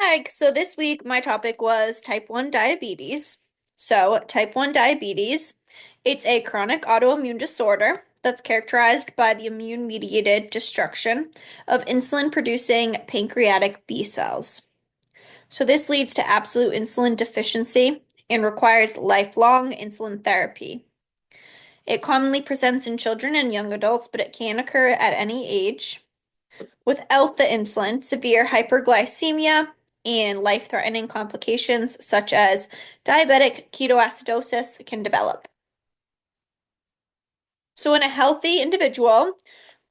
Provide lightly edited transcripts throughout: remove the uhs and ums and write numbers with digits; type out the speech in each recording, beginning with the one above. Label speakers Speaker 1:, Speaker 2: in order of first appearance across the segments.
Speaker 1: Hi, so this week my topic was type 1 diabetes. So, type 1 diabetes, it's a chronic autoimmune disorder that's characterized by the immune-mediated destruction of insulin-producing pancreatic B cells. So, this leads to absolute insulin deficiency and requires lifelong insulin therapy. It commonly presents in children and young adults, but it can occur at any age. Without the insulin, severe hyperglycemia and life-threatening complications such as diabetic ketoacidosis can develop. So in a healthy individual,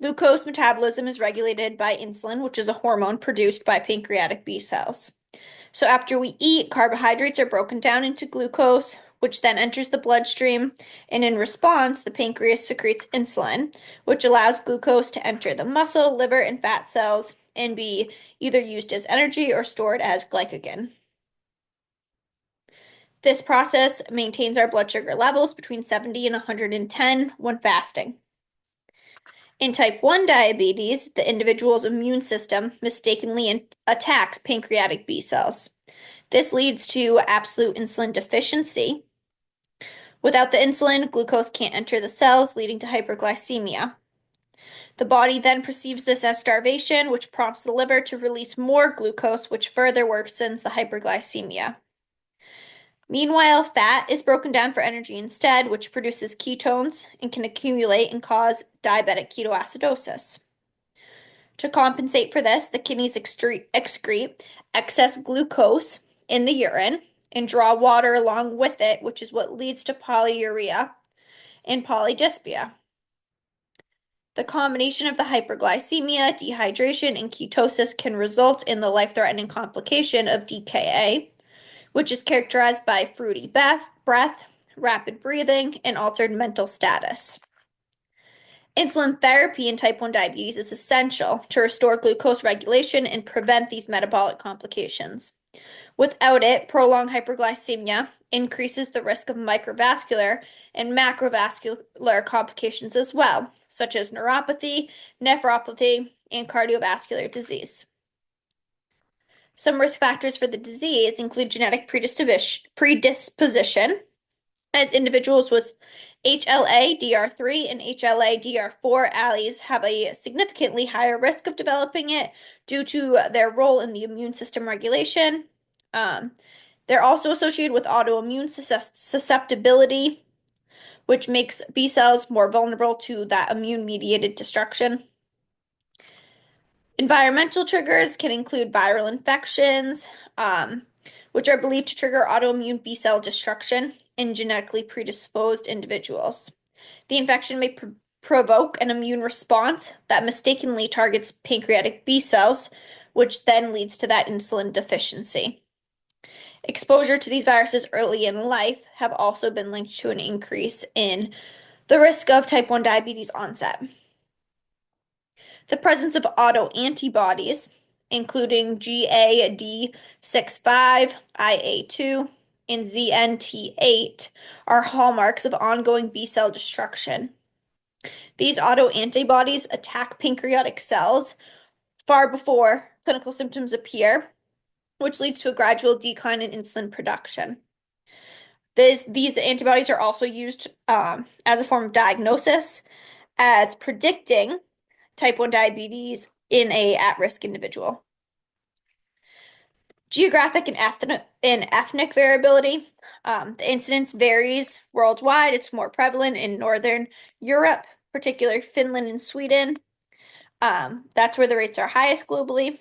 Speaker 1: glucose metabolism is regulated by insulin, which is a hormone produced by pancreatic B cells. So after we eat, carbohydrates are broken down into glucose, which then enters the bloodstream, and in response, the pancreas secretes insulin, which allows glucose to enter the muscle, liver, and fat cells and be either used as energy or stored as glycogen. This process maintains our blood sugar levels between 70 and 110 when fasting. In type 1 diabetes, the individual's immune system mistakenly attacks pancreatic B cells. This leads to absolute insulin deficiency. Without the insulin, glucose can't enter the cells, leading to hyperglycemia. The body then perceives this as starvation, which prompts the liver to release more glucose, which further worsens the hyperglycemia. Meanwhile, fat is broken down for energy instead, which produces ketones and can accumulate and cause diabetic ketoacidosis. To compensate for this, the kidneys excrete excess glucose in the urine and draw water along with it, which is what leads to polyuria and polydyspia. The combination of the hyperglycemia, dehydration, and ketosis can result in the life-threatening complication of DKA, which is characterized by fruity breath, rapid breathing, and altered mental status. Insulin therapy in type 1 diabetes is essential to restore glucose regulation and prevent these metabolic complications. Without it, prolonged hyperglycemia increases the risk of microvascular and macrovascular complications as well, such as neuropathy, nephropathy, and cardiovascular disease. Some risk factors for the disease include genetic predisposition, as individuals with HLA-DR3 and HLA-DR4 alleles have a significantly higher risk of developing it due to their role in the immune system regulation. They're also associated with autoimmune susceptibility, which makes B cells more vulnerable to that immune-mediated destruction. Environmental triggers can include viral infections, which are believed to trigger autoimmune B cell destruction in genetically predisposed individuals. The infection may provoke an immune response that mistakenly targets pancreatic B cells, which then leads to that insulin deficiency. Exposure to these viruses early in life have also been linked to an increase in the risk of type 1 diabetes onset. The presence of autoantibodies, including GAD65, IA2, and ZNT8, are hallmarks of ongoing B cell destruction. These autoantibodies attack pancreatic cells far before clinical symptoms appear, which leads to a gradual decline in insulin production. These antibodies are also used as a form of diagnosis as predicting type 1 diabetes in a at-risk individual. Geographic and ethnic variability. The incidence varies worldwide. It's more prevalent in Northern Europe, particularly Finland and Sweden. That's where the rates are highest globally.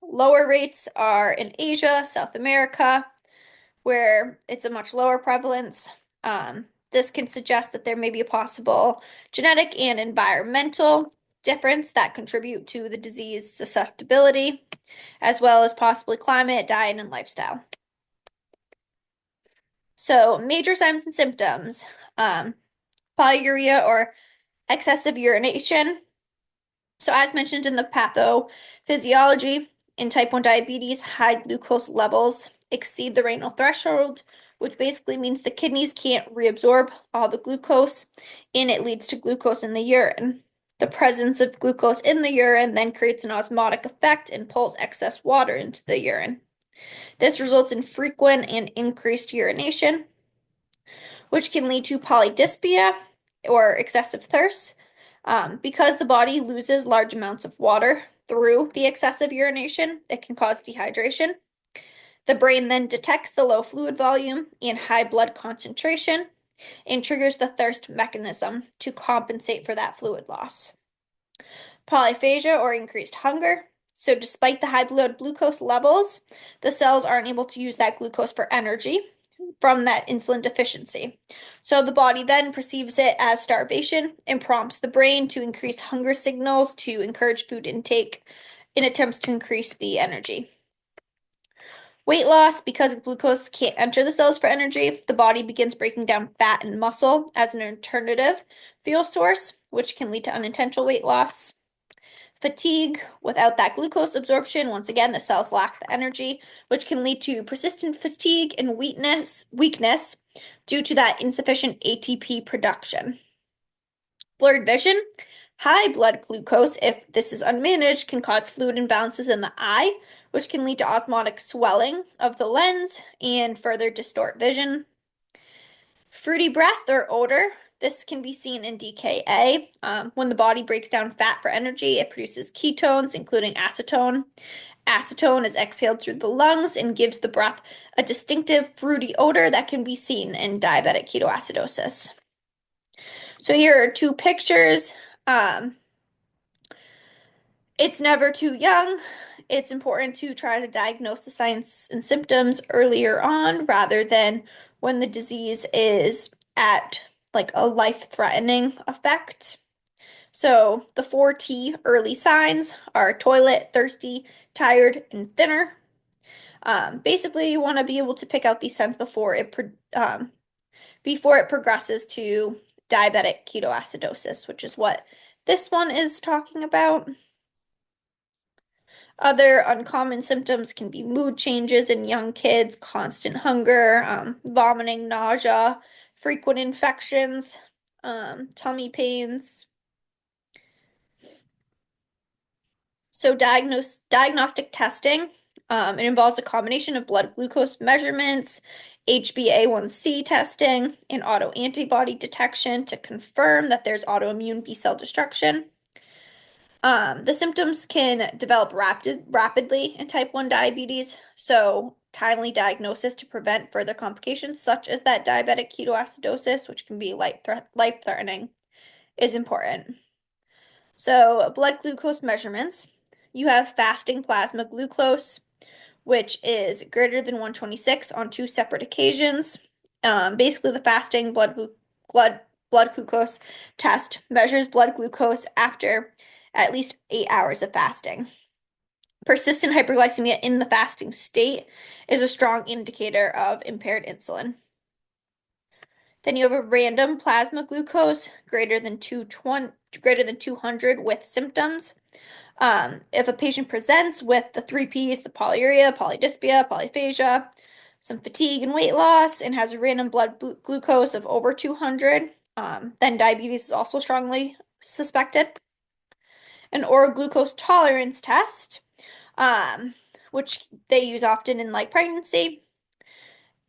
Speaker 1: Lower rates are in Asia, South America, where it's a much lower prevalence. This can suggest that there may be a possible genetic and environmental difference that contribute to the disease susceptibility, as well as possibly climate, diet, and lifestyle. So, major signs and symptoms, polyuria or excessive urination. So, as mentioned in the pathophysiology, in type 1 diabetes, high glucose levels exceed the renal threshold, which basically means the kidneys can't reabsorb all the glucose, and it leads to glucose in the urine. The presence of glucose in the urine then creates an osmotic effect and pulls excess water into the urine. This results in frequent and increased urination, which can lead to polydipsia or excessive thirst. Because the body loses large amounts of water through the excessive urination, it can cause dehydration. The brain then detects the low fluid volume and high blood concentration and triggers the thirst mechanism to compensate for that fluid loss. Polyphagia or increased hunger. So, despite the high blood glucose levels, the cells aren't able to use that glucose for energy from that insulin deficiency. So, the body then perceives it as starvation and prompts the brain to increase hunger signals to encourage food intake in attempts to increase the energy. Weight loss, because glucose can't enter the cells for energy, the body begins breaking down fat and muscle as an alternative fuel source, which can lead to unintentional weight loss. Fatigue, without that glucose absorption, once again, the cells lack the energy, which can lead to persistent fatigue and weakness due to that insufficient ATP production. Blurred vision. High blood glucose, if this is unmanaged, can cause fluid imbalances in the eye, which can lead to osmotic swelling of the lens and further distort vision. Fruity breath or odor. This can be seen in DKA. When the body breaks down fat for energy, it produces ketones, including acetone. Acetone is exhaled through the lungs and gives the breath a distinctive fruity odor that can be seen in diabetic ketoacidosis. So here are two pictures. It's never too young. It's important to try to diagnose the signs and symptoms earlier on rather than when the disease is at like a life-threatening effect. So the 4T early signs are toilet, thirsty, tired, and thinner. Basically, you want to be able to pick out these signs before it progresses to diabetic ketoacidosis, which is what this one is talking about. Other uncommon symptoms can be mood changes in young kids, constant hunger, vomiting, nausea, frequent infections, tummy pains. So diagnostic testing, it involves a combination of blood glucose measurements, HbA1c testing, and autoantibody detection to confirm that there's autoimmune B cell destruction. The symptoms can develop rapidly in type 1 diabetes, so timely diagnosis to prevent further complications such as that diabetic ketoacidosis, which can be life-threatening, is important. So, blood glucose measurements. You have fasting plasma glucose, which is greater than 126 on two separate occasions. Basically, the fasting blood glucose test measures blood glucose after at least 8 hours of fasting. Persistent hyperglycemia in the fasting state is a strong indicator of impaired insulin. Then you have a random plasma glucose greater than 200 with symptoms. If a patient presents with the 3Ps, the polyuria, polydipsia, polyphagia, some fatigue and weight loss, and has a random blood glucose of over 200, then diabetes is also strongly suspected. An oral glucose tolerance test, which they use often in like pregnancy,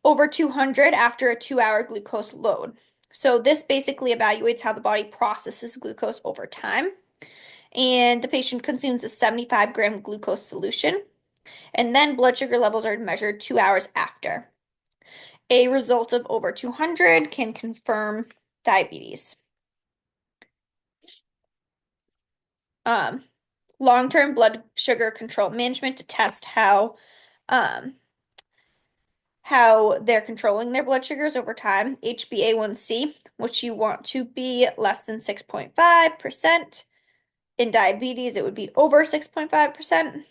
Speaker 1: over 200 after a 2-hour glucose load. So this basically evaluates how the body processes glucose over time. And the patient consumes a 75-gram glucose solution. And then blood sugar levels are measured 2 hours after. A result of over 200 can confirm diabetes. Long-term blood sugar control management to test how they're controlling their blood sugars over time. HbA1c, which you want to be less than 6.5%. In diabetes, it would be over 6.5%.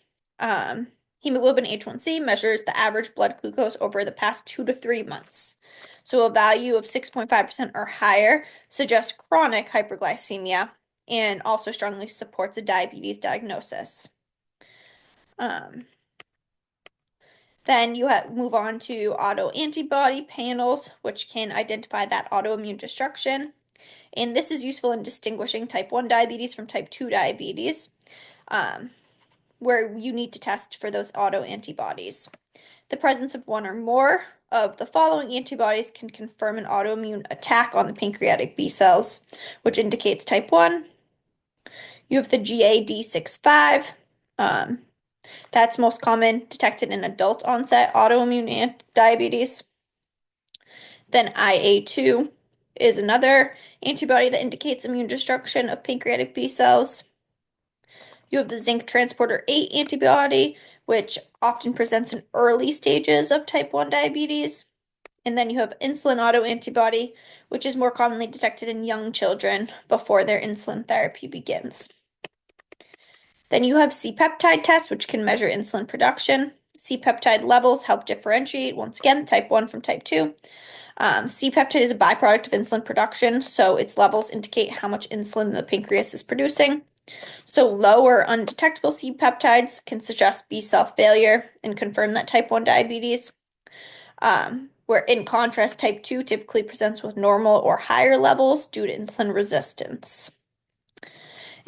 Speaker 1: Hemoglobin H1c measures the average blood glucose over the past 2 to 3 months. So a value of 6.5% or higher suggests chronic hyperglycemia and also strongly supports a diabetes diagnosis. Then you move on to autoantibody panels, which can identify that autoimmune destruction. And this is useful in distinguishing type 1 diabetes from type 2 diabetes. where you need to test for those autoantibodies. The presence of one or more of the following antibodies can confirm an autoimmune attack on the pancreatic B cells, which indicates type 1. You have the GAD65. That's most common, detected in adult onset autoimmune diabetes. Then IA2 is another antibody that indicates immune destruction of pancreatic B cells. You have the zinc transporter 8 antibody, which often presents in early stages of type 1 diabetes. And then you have insulin autoantibody, which is more commonly detected in young children before their insulin therapy begins. Then you have C-peptide tests, which can measure insulin production. C-peptide levels help differentiate, once again, type 1 from type 2. C-peptide is a byproduct of insulin production, so its levels indicate how much insulin the pancreas is producing. So low or undetectable C-peptides can suggest B-cell failure and confirm that type 1 diabetes. Where in contrast, type 2 typically presents with normal or higher levels due to insulin resistance.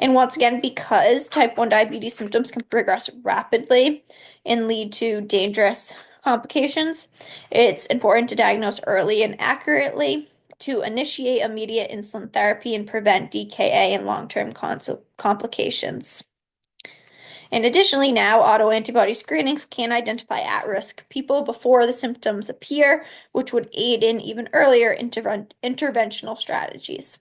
Speaker 1: And once again, because type 1 diabetes symptoms can progress rapidly and lead to dangerous complications, it's important to diagnose early and accurately to initiate immediate insulin therapy and prevent DKA and long-term complications. And additionally, now autoantibody screenings can identify at-risk people before the symptoms appear, which would aid in even earlier interventional strategies.